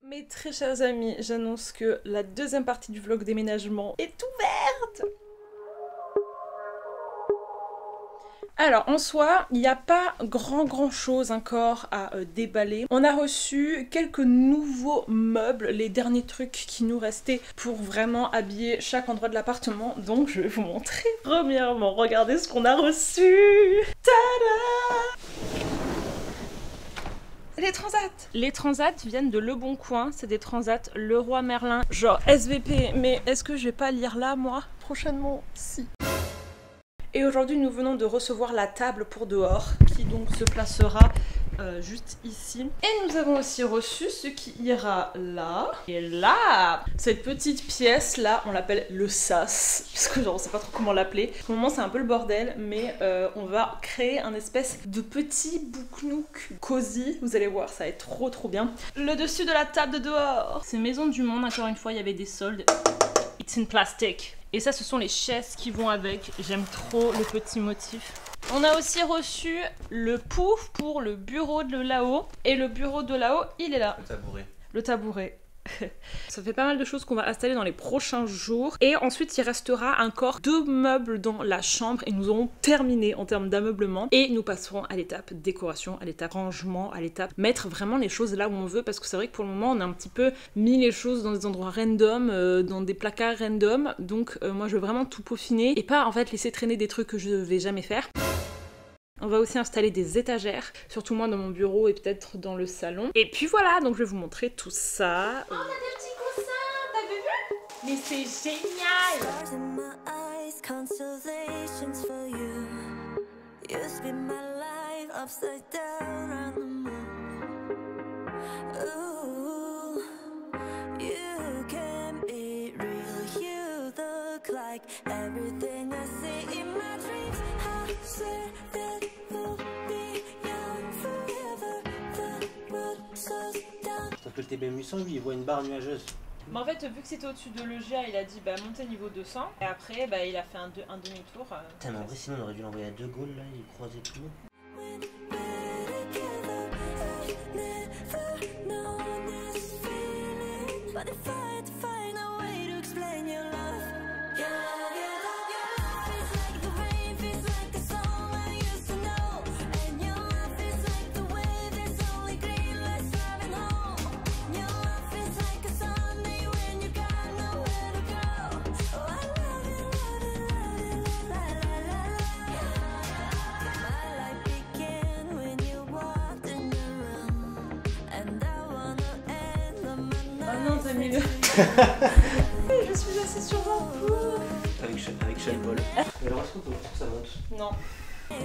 Mes très chers amis, j'annonce que la deuxième partie du vlog déménagement est ouverte. Alors en soi, il n'y a pas grand chose encore à déballer. On a reçu quelques nouveaux meubles, les derniers trucs qui nous restaient pour vraiment habiller chaque endroit de l'appartement. Donc je vais vous montrer. Premièrement, regardez ce qu'on a reçu. Tada! Les transats! Les transats viennent de Le Bon Coin, c'est des transats Leroy Merlin, genre SVP, mais est-ce que je vais pas lire là moi? Prochainement, si. Et aujourd'hui nous venons de recevoir la table pour dehors, qui donc se placera juste ici. Et nous avons aussi reçu ce qui ira là. Et là, cette petite pièce là, on l'appelle le sas, parce que genre on sait pas trop comment l'appeler. Pour le moment c'est un peu le bordel, mais on va créer un espèce de petit boucnouk cosy. Vous allez voir, ça va être trop bien. Le dessus de la table de dehors. C'est Maison du Monde, encore une fois, il y avait des soldes. It's in plastic. Et ça, ce sont les chaises qui vont avec. J'aime trop le petit motif. On a aussi reçu le pouf pour le bureau de là-haut. Et le bureau de là-haut, il est là. Le tabouret. Le tabouret. Ça fait pas mal de choses qu'on va installer dans les prochains jours. Et ensuite, il restera encore 2 meubles dans la chambre. Et nous aurons terminé en termes d'ameublement. Et nous passerons à l'étape décoration, à l'étape rangement, à l'étape mettre vraiment les choses là où on veut. Parce que c'est vrai que pour le moment, on a un petit peu mis les choses dans des endroits random, dans des placards random. Donc moi, je veux vraiment tout peaufiner. Et pas en fait laisser traîner des trucs que je vais jamais faire. On va aussi installer des étagères, surtout moi dans mon bureau et peut-être dans le salon. Et puis voilà, donc je vais vous montrer tout ça. Oh, on a des petits coussins, t'avais vu? Mais c'est génial! Sauf que le TB800, lui, il voit une barre nuageuse. Mais en fait, vu que c'était au-dessus de l'EGA, il a dit bah montez niveau 200. Et après, bah il a fait un demi-tour. Putain, mais en vrai, sinon on aurait dû l'envoyer à De Gaulle, là, il croisait tout. Je suis assise sur un coup. Avec Sean Paul. Mais alors, est-ce qu'on peut voir que ça monte? Non. C'est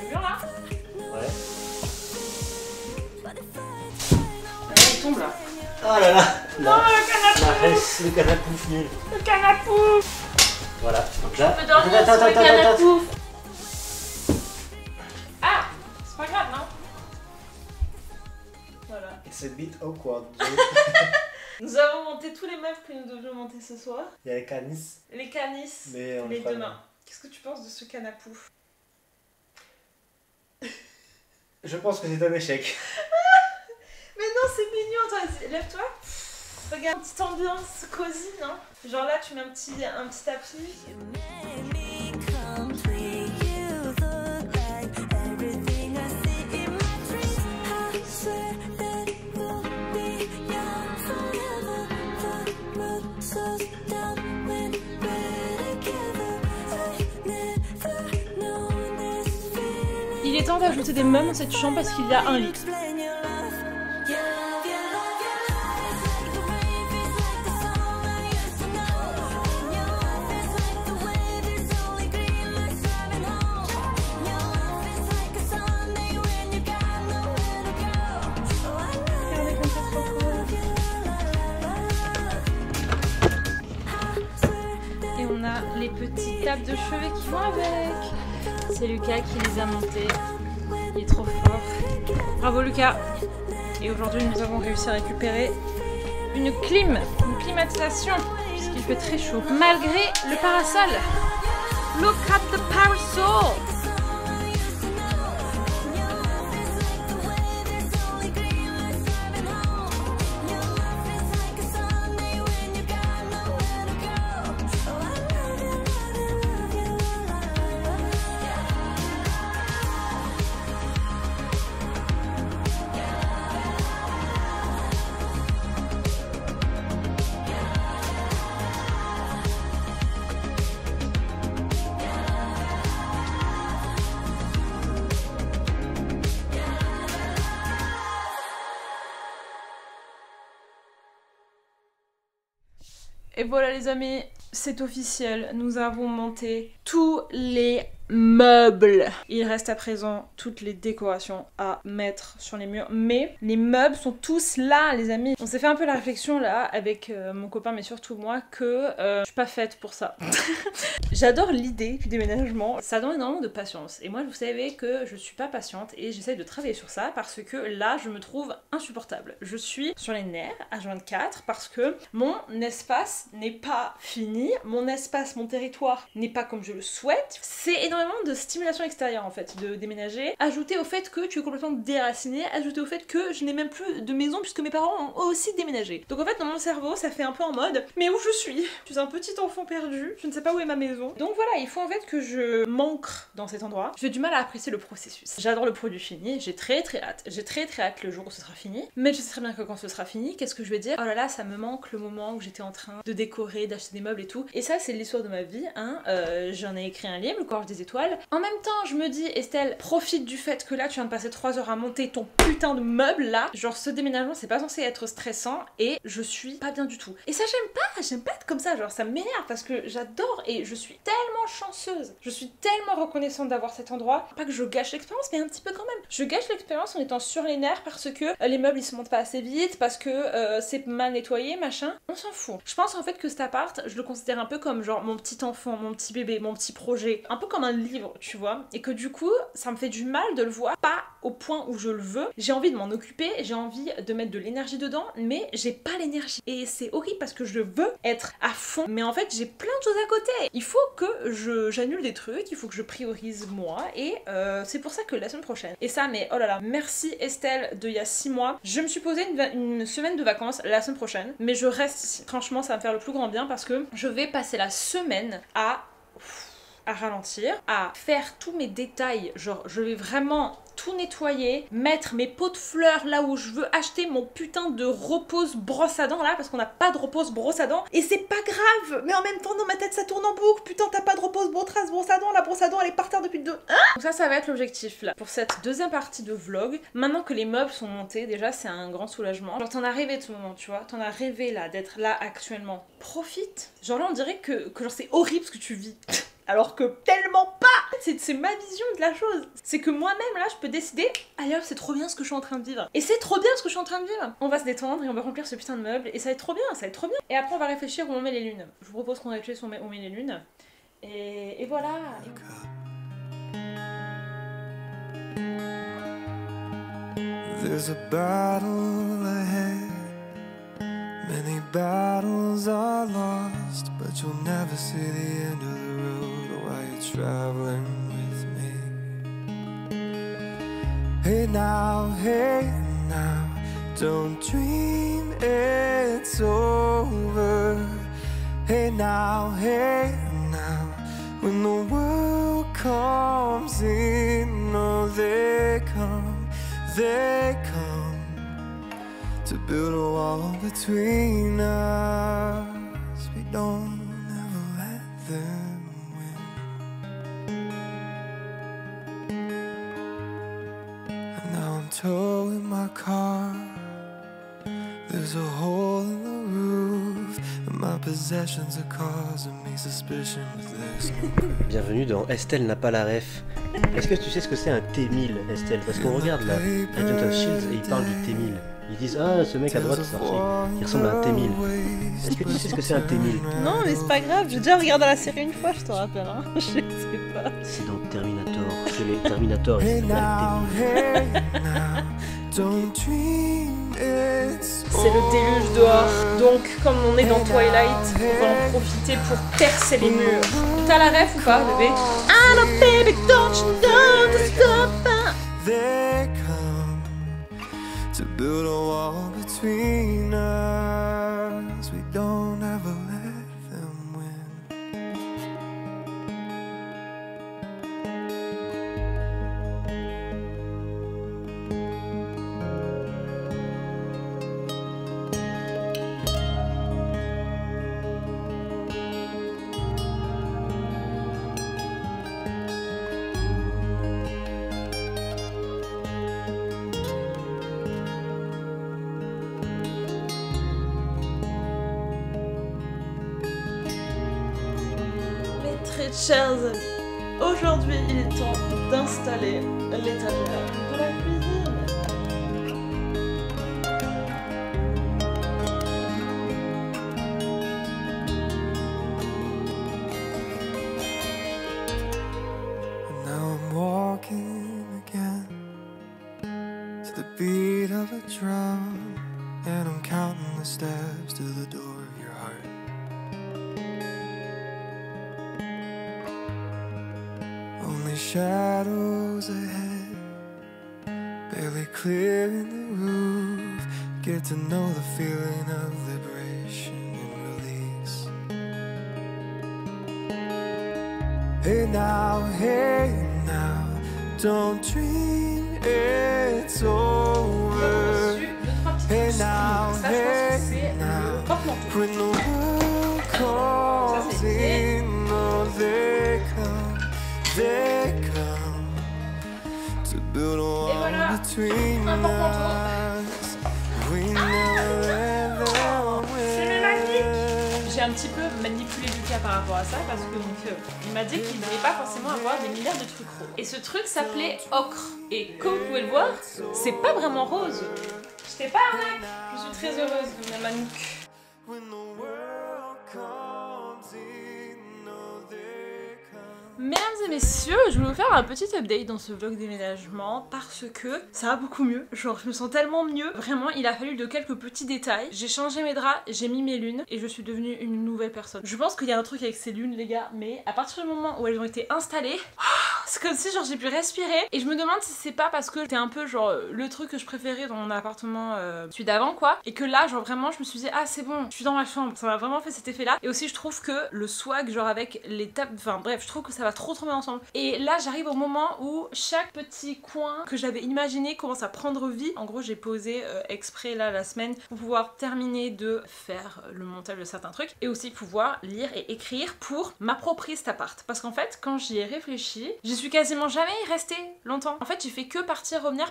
bien là? Ouais. Elle tombe là. Oh là là! Non, le canapé! Le canapouf nul. Le canapé! Voilà, donc là. Je peux dormir sur le canapé. Ah! C'est pas grave, non? Voilà. It's a bit awkward. Nous avons monté tous les meubles que nous devions monter ce soir. Il y a les canis. Les canis, Mais on les fera demain. Qu'est-ce que tu penses de ce canapouf? Je pense que c'est un échec. Mais non, c'est mignon, toi. Lève-toi. Regarde, petite ambiance cosy, non? Genre là, tu mets un petit tapis. Il est temps d'ajouter des meubles dans cette chambre parce qu'il y a un lit. Et on a les petites tables de chevet qui vont avec. C'est Lucas qui les a montées. Il est trop fort. Bravo Lucas. Et aujourd'hui, nous avons réussi à récupérer une climatisation, puisqu'il fait très chaud. Malgré le parasol. Look at the parasol! Et voilà les amis, c'est officiel, nous avons monté tous les meubles. Il reste à présent toutes les décorations à mettre sur les murs, mais les meubles sont tous là les amis. On s'est fait un peu la réflexion là avec mon copain, mais surtout moi, que je suis pas faite pour ça. J'adore l'idée du déménagement, ça demande énormément de patience. Et moi vous savez que je suis pas patiente et j'essaie de travailler sur ça parce que là je me trouve insupportable. Je suis sur les nerfs H24 parce que mon espace n'est pas fini, mon espace, mon territoire n'est pas comme je le souhaite. C'est énormément de stimulation extérieure en fait, de déménager. Ajouter au fait que tu es complètement déraciné, ajouter au fait que je n'ai même plus de maison puisque mes parents ont aussi déménagé. Donc en fait dans mon cerveau ça fait un peu en mode mais où je suis? Je suis un petit enfant perdu, je ne sais pas où est ma maison. Donc voilà, il faut en fait que je m'ancre dans cet endroit. J'ai du mal à apprécier le processus. J'adore le produit fini, j'ai très hâte. J'ai très hâte le jour où ce sera fini. Mais je sais très bien que quand ce sera fini, qu'est-ce que je vais dire? Oh là là, ça me manque le moment où j'étais en train de décorer, d'acheter des meubles et tout. Et ça c'est l'histoire de ma vie, hein. J'en ai écrit un livre, Le Courage des étoiles. En même temps, je me dis, Estelle, profite du fait que là tu viens de passer 3 heures à monter ton putain de meuble là. Genre ce déménagement c'est pas censé être stressant et je suis pas bien du tout. Et ça j'aime pas être comme ça, genre ça m'énerve parce que j'adore et je suis tellement chanceuse. Je suis tellement reconnaissante d'avoir cet endroit. Pas que je gâche l'expérience mais un petit peu quand même. Je gâche l'expérience en étant sur les nerfs parce que les meubles ils se montent pas assez vite, parce que c'est mal nettoyé, machin. On s'en fout. Je pense en fait que cet appart, je le considère un peu comme genre mon petit enfant, mon petit bébé, mon petit projet. Un peu comme un livre, tu vois. Et que du coup, ça me fait du mal de le voir, pas au point où je le veux. J'ai envie de m'en occuper, j'ai envie de mettre de l'énergie dedans, mais j'ai pas l'énergie. Et c'est horrible parce que je veux être à fond, mais en fait j'ai plein de choses à côté. Il faut que j'annule des trucs, il faut que je priorise moi, et c'est pour ça que la semaine prochaine. Et ça, mais oh là là, merci Estelle de il y a 6 mois. Je me suis posé une semaine de vacances la semaine prochaine, mais je reste ici. Franchement, ça va me faire le plus grand bien parce que je vais passer la semaine à ralentir, à faire tous mes détails, genre je vais vraiment tout nettoyer, mettre mes pots de fleurs là où je veux, acheter mon putain de repose brosse à dents là parce qu'on n'a pas de repose brosse à dents et c'est pas grave, mais en même temps dans ma tête ça tourne en boucle, putain t'as pas de repose brosse à dents, la brosse à dents elle est par terre depuis 2 ans. Donc ça va être l'objectif là pour cette deuxième partie de vlog. Maintenant que les meubles sont montés, déjà c'est un grand soulagement. Genre t'en as rêvé de ce moment, tu vois, t'en as rêvé là d'être là actuellement. Profite. Genre là on dirait que genre c'est horrible ce que tu vis. Alors que tellement pas. C'est ma vision de la chose. C'est que moi-même là je peux décider, allez hop c'est trop bien ce que je suis en train de vivre. Et c'est trop bien ce que je suis en train de vivre. On va se détendre et on va remplir ce putain de meuble et ça va être trop bien, ça va être trop bien. Et après on va réfléchir où on met les lunes. Je vous propose qu'on réfléchisse où on met les lunes. Et voilà. There's a battle ahead. Many battles are lost, but you'll never see the end of the road while you're traveling with me. Hey now, don't dream it's over. Hey now, when the world comes in, oh they come. To build a wall between us, we don't ever let them win. And now I'm towing my car. There's a hole in the roof, and my possessions are causing me suspicion, but there's no proof. Bienvenue dans Estelle n'a pas la ref. Est-ce que tu sais ce que c'est un T1000, Estelle? Parce qu'on regarde là, Agent of Shield et ils parlent du T1000. Ils disent ah ce mec à droite il ressemble à un T1000. Est-ce que tu sais ce que c'est un T1000? Non mais c'est pas grave, j'ai déjà regardé la série une fois, je te rappelle, hein. Je sais pas. C'est dans Terminator, c'est les Terminator et ça s'appelle T1000. C'est le déluge dehors, donc comme on est dans Twilight, on va en profiter pour percer les murs. T'as la ref ou pas, bébé? Ah non, baby, don't you know to stop? They come to build a wall between us. We don't ever let them win. Très chers amis, aujourd'hui il est temps d'installer l'étagère de la cuisine. And now I'm walking again to the beat of a drum, and I'm counting the steps to the door of your heart. Only shadows ahead, barely clearing the roof. Get to know the feeling of liberation and release. Hey now, don't dream it's over. Hey now, when the world comes in, oh, they come to build a wall between us. We never let them win. J'ai un petit peu manipulé Lucas par rapport à ça parce que il m'a dit qu'il ne voulait pas forcément avoir des milliards de trucs roses. Et ce truc s'appelait ocre. Et comme vous pouvez le voir, c'est pas vraiment rose. Je t'ai pas arnaque. Je suis très heureuse de ma Manouk. Mesdames et messieurs, je vais vous faire un petit update dans ce vlog déménagement parce que ça va beaucoup mieux, genre je me sens tellement mieux. Vraiment, il a fallu de quelques petits détails. J'ai changé mes draps, j'ai mis mes lunes et je suis devenue une nouvelle personne. Je pense qu'il y a un truc avec ces lunes les gars, mais à partir du moment où elles ont été installées, c'est comme si genre j'ai pu respirer. Et je me demande si c'est pas parce que c'était un peu genre le truc que je préférais dans mon appartement celui d'avant quoi. Et que là genre vraiment je me suis dit ah c'est bon, je suis dans ma chambre. Ça m'a vraiment fait cet effet là. Et aussi je trouve que le swag genre avec les tables, enfin bref je trouve que ça va trop bien ensemble. Et là j'arrive au moment où chaque petit coin que j'avais imaginé commence à prendre vie. En gros j'ai posé exprès là la semaine pour pouvoir terminer de faire le montage de certains trucs et aussi pouvoir lire et écrire pour m'approprier cet appart. Parce qu'en fait quand j'y ai réfléchi, j'y suis quasiment jamais restée longtemps. En fait j'ai fait que partir revenir.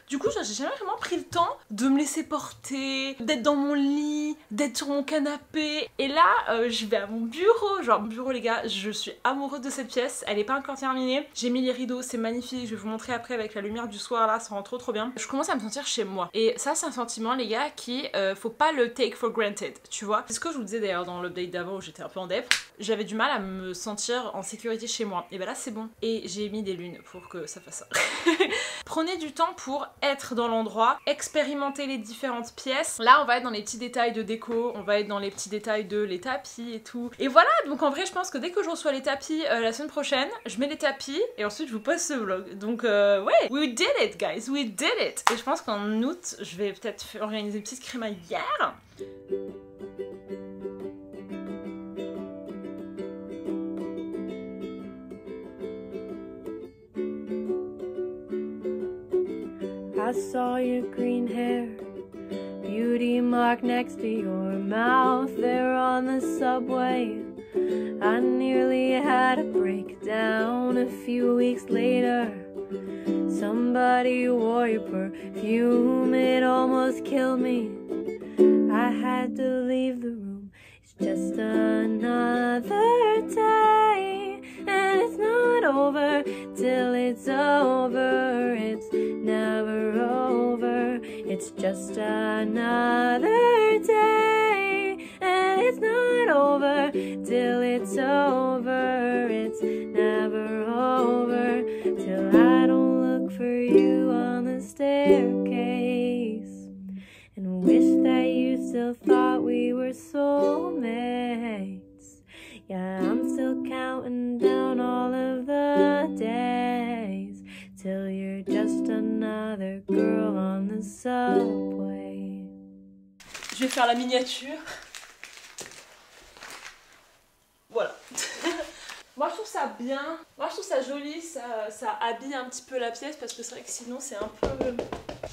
Du coup j'ai jamais vraiment pris le temps de me laisser porter, d'être dans mon lit, d'être sur mon canapé. Et là je vais à mon bureau, genre mon bureau les gars, je suis amoureuse de cette pièce, elle est pas encore terminée. J'ai mis les rideaux, c'est magnifique, je vais vous montrer après avec la lumière du soir là, ça rend trop bien. Je commence à me sentir chez moi. Et ça c'est un sentiment les gars qui faut pas le take for granted, tu vois. C'est ce que je vous disais d'ailleurs dans l'update d'avant où j'étais un peu en dep. J'avais du mal à me sentir en sécurité chez moi. Et bah là c'est bon. Et j'ai mis des lunes pour que ça fasse ça. Prenez du temps pour être dans l'endroit, expérimenter les différentes pièces. Là on va être dans les petits détails de déco, on va être dans les petits détails de les tapis et tout. Et voilà, donc en vrai je pense que dès que je reçois les tapis la semaine prochaine, je mets les tapis et ensuite je vous poste ce vlog. Donc ouais, we did it guys, we did it. Et je pense qu'en août, je vais peut-être organiser une petite crémaillère. I saw your green hair, beauty mark next to your mouth there on the subway. I nearly had a breakdown a few weeks later. Somebody wore your perfume, it almost killed me. I had to leave the room. It's just another day, and it's not over till it's over. It's never over. It's just another day, and it's not over till it's over. It's never over till I don't look for you on the staircase. still thought we were soulmates. Yeah, I'm still counting down all of the days till you're just another girl on the subway. Je vais faire la miniature. Voilà. Moi je trouve ça bien, moi je trouve ça joli, ça habille un petit peu la pièce parce que c'est vrai que sinon c'est un peu...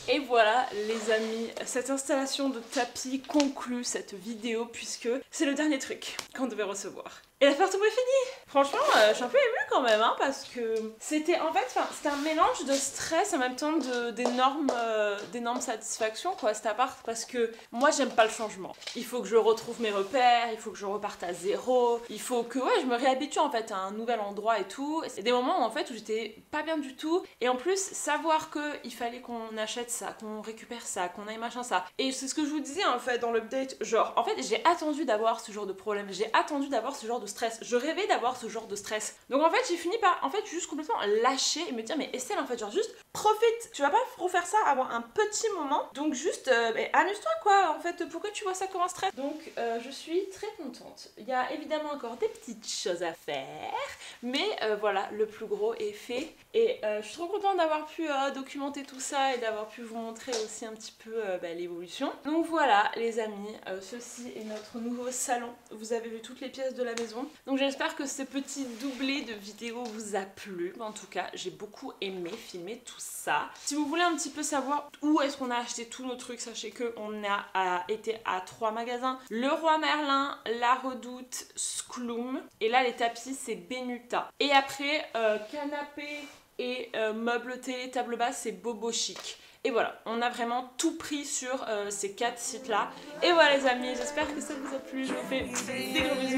Et voilà les amis, cette installation de tapis conclut cette vidéo puisque c'est le dernier truc qu'on devait recevoir. Et l'appartement est fini. Franchement, je suis un peu émue quand même, hein, parce que c'était en fait, c'était un mélange de stress en même temps d'énormes satisfactions quoi, cet appart, parce que moi j'aime pas le changement. Il faut que je retrouve mes repères, il faut que je reparte à zéro, il faut que je me réhabitue en fait à un nouvel endroit et tout. C'est des moments en fait où j'étais pas bien du tout, et en plus savoir que il fallait qu'on achète ça, qu'on récupère ça, qu'on aille machin ça. Et c'est ce que je vous disais en fait dans l'update, genre en fait j'ai attendu d'avoir ce genre de problème, j'ai attendu d'avoir ce genre de stress. Je rêvais d'avoir ce genre de stress. Donc en fait j'ai fini par juste complètement lâcher et me dire mais Estelle en fait genre juste profite, tu vas pas refaire ça avant un petit moment, donc juste amuse-toi quoi en fait, pourquoi tu vois ça comme un stress? Donc je suis très contente. Il y a évidemment encore des petites choses à faire, mais voilà, le plus gros est fait et je suis trop contente d'avoir pu documenter tout ça et d'avoir pu vous montrer aussi un petit peu l'évolution. Donc voilà les amis, ceci est notre nouveau salon. Vous avez vu toutes les pièces de la maison. Donc j'espère que ce petit doublé de vidéo vous a plu. En tout cas, j'ai beaucoup aimé filmer tout ça. Si vous voulez un petit peu savoir où est-ce qu'on a acheté tous nos trucs, sachez qu'on a été à 3 magasins. Leroy Merlin, La Redoute, Skloum. Et là, les tapis, c'est Benuta. Et après, canapé et meubles télé, table basse, c'est Bobo Chic. Et voilà, on a vraiment tout pris sur ces 4 sites là. Et voilà les amis, j'espère que ça vous a plu. Je vous fais des gros bisous.